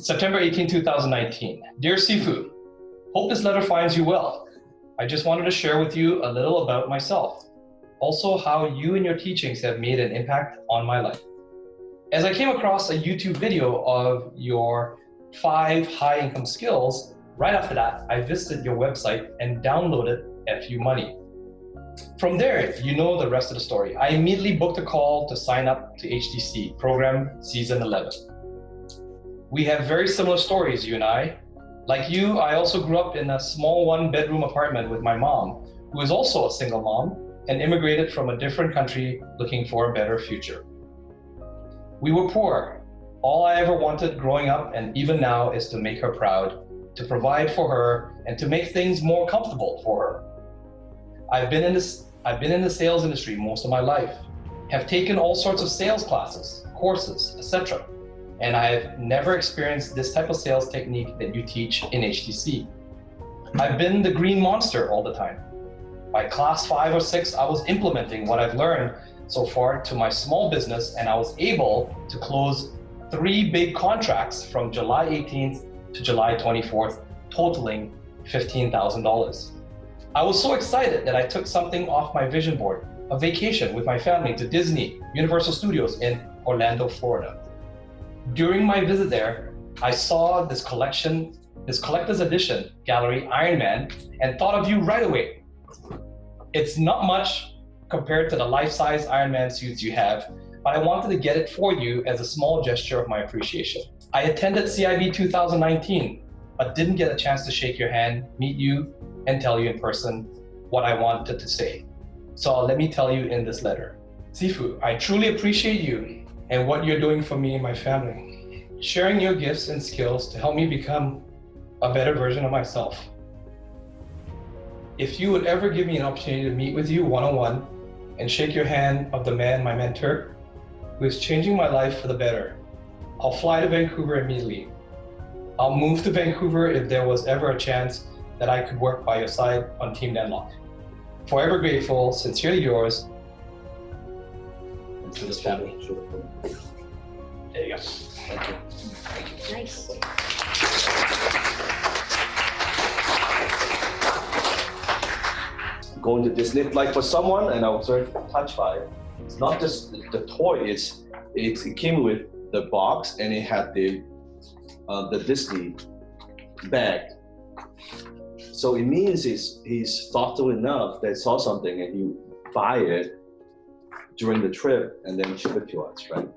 September 18, 2019. Dear Sifu, hope this letter finds you well. I just wanted to share with you a little about myself. Also, how you and your teachings have made an impact on my life. As I came across a YouTube video of your 5 high-income skills, right after that, I visited your website and downloaded FU Money. From there, you know the rest of the story. I immediately booked a call to sign up to HTC Program Season 11. We have very similar stories, you and I. Like you, I also grew up in a small 1-bedroom apartment with my mom, who is also a single mom and immigrated from a different country looking for a better future. We were poor. All I ever wanted growing up and even now is to make her proud, to provide for her, and to make things more comfortable for her. I've been in the sales industry most of my life, have taken all sorts of sales classes, courses, etc. And I've never experienced this type of sales technique that you teach in HTC. I've been the green monster all the time. By class 5 or 6, I was implementing what I've learned so far to my small business, and I was able to close 3 big contracts from July 18th to July 24th, totaling $15,000. I was so excited that I took something off my vision board, a vacation with my family to Disney, Universal Studios in Orlando, Florida. During my visit there, I saw this collector's edition gallery Iron Man and thought of you right away. It's not much compared to the life-size Iron Man suits you have, but I wanted to get it for you as a small gesture of my appreciation. I attended CIB 2019, but didn't get a chance to shake your hand, meet you, and tell you in person what I wanted to say. So let me tell you in this letter. Sifu, I truly appreciate you and what you're doing for me and my family. Sharing your gifts and skills to help me become a better version of myself. If you would ever give me an opportunity to meet with you one-on-one and shake your hand of the man, my mentor, who is changing my life for the better, I'll fly to Vancouver immediately. I'll move to Vancouver if there was ever a chance that I could work by your side on Team Denlock. Forever grateful, sincerely yours, and to this family. There you go. Thank you. Nice. Going to Disney, like for someone, and I was very touched by it. It's not just the toy; it came with the box, and it had the Disney bag. So it means he's thoughtful enough that saw something and he buy it during the trip and then ship it to us, right?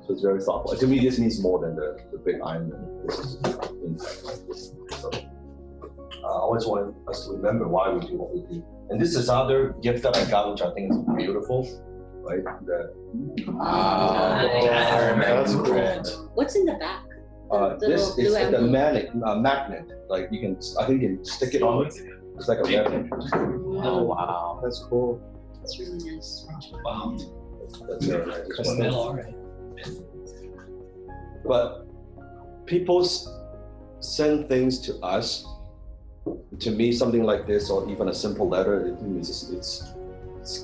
So it's very thoughtful. To me, this means more than the big Iron Man. This is impact like this. So I always want us to remember why we do what we do. And this is another gift that I got, which I think is beautiful, right? I remember. That's great. What's in the back? This is the magnet. Like you can, I think you can stick it on it. It's like a magnet. Oh wow, that's cool. That's really nice. Wow. That's very nice. Castell, all right. But people send things to us. To me, something like this, or even a simple letter, it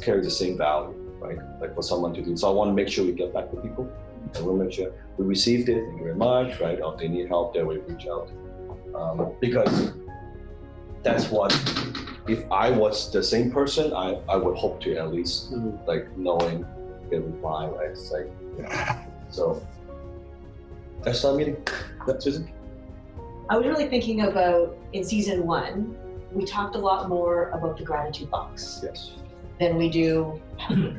carries the same value, right? Like for someone to do. So I want to make sure we get back to people, and we'll make sure we received it. Thank you very much, right? Or if they need help, they will reach out. Because that's what, if I was the same person, I would hope to at least like knowing get a reply, right? It's like, yeah. So that's our meeting. Susan? I was really thinking about, in season 1, we talked a lot more about the gratitude box Yes. than we do.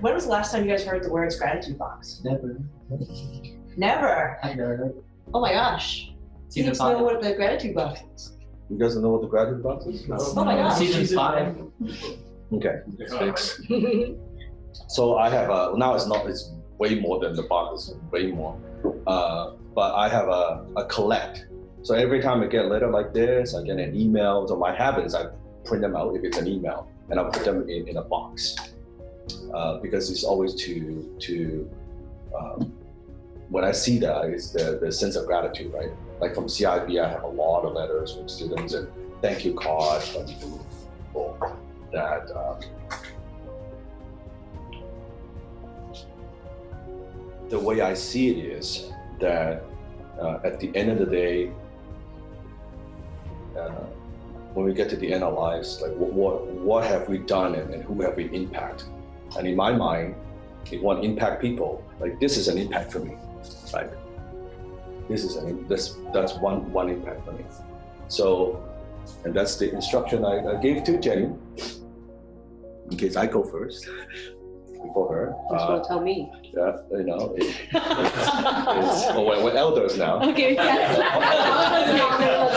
When was the last time you guys heard the words gratitude box? Never. Never. I've never heard. Oh my gosh. You need to know what the gratitude box is. You guys know what the gratitude box is? Oh my gosh. Season 5. Okay. So I have now it's way more than the box, it's way more. But I have a collect. So every time I get a letter like this, I get an email. So my habit is I print them out if it's an email, and I put them in a box because it's always to when I see that, it's the sense of gratitude, right? Like from CIB, I have a lot of letters from students and thank you cards from people that the way I see it is that at the end of the day, when we get to the end of our lives, like what have we done and who have we impacted? And in my mind, if you want to impact people, like this is an impact for me, right? This is that's one impact for me. So, and that's the instruction I gave to Jenny, in case I go first before her. Just tell me. Yeah, you know, we're elders now. Okay. We're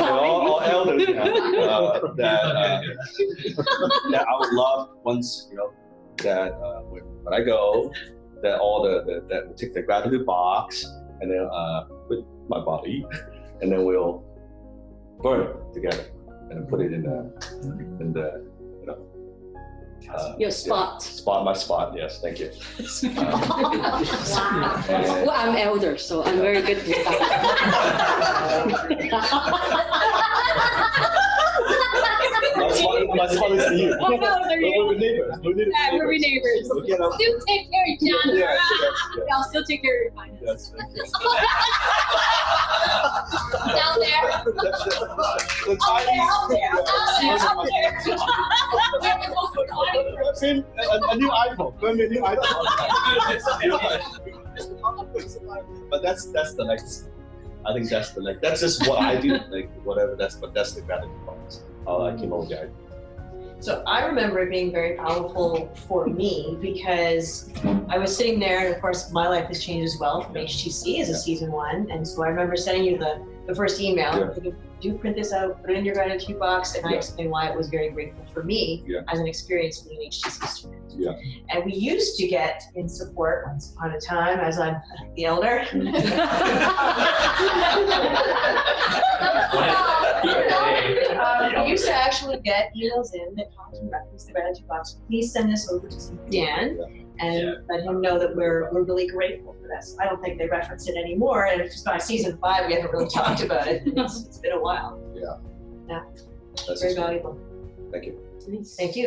all elders now. That I would love once, you know, that when I go, that all that we take the gratitude box and then with my body, and then we'll burn it together and then put it in the you know. Your spot. My spot, yes, thank you. Wow. Well, I'm elder, so I'm very good with that. My spot is you. Oh, no, there you We're neighbors. We're neighbors. Okay, now. Still take care of John. Yes. I'll still take care of your finances. Yes, thank you. Down there. The a new iPhone. A new iPhone. But that's the next. I think that's the next. That's just what I do. Like whatever. That's the gratitude box. I came up with the idea. So I remember it being very powerful for me because I was sitting there, and of course my life has changed as well from HTC as a season 1. And so I remember sending you the first email. Yeah. Thinking, do print this out, put it in your gratitude box, and I Yeah. explained why it was very grateful for me as an experience being an HTC student. Yeah. And we used to get in support once upon a time, as I'm the elder. We used to actually get emails in that talked and referenced the gratitude box. Please send this over to Dan and let him know that we're really grateful for this. I don't think they reference it anymore, and it's by season 5 we haven't really talked about it. It's been a while. That's Very valuable. Thank you. Thank you.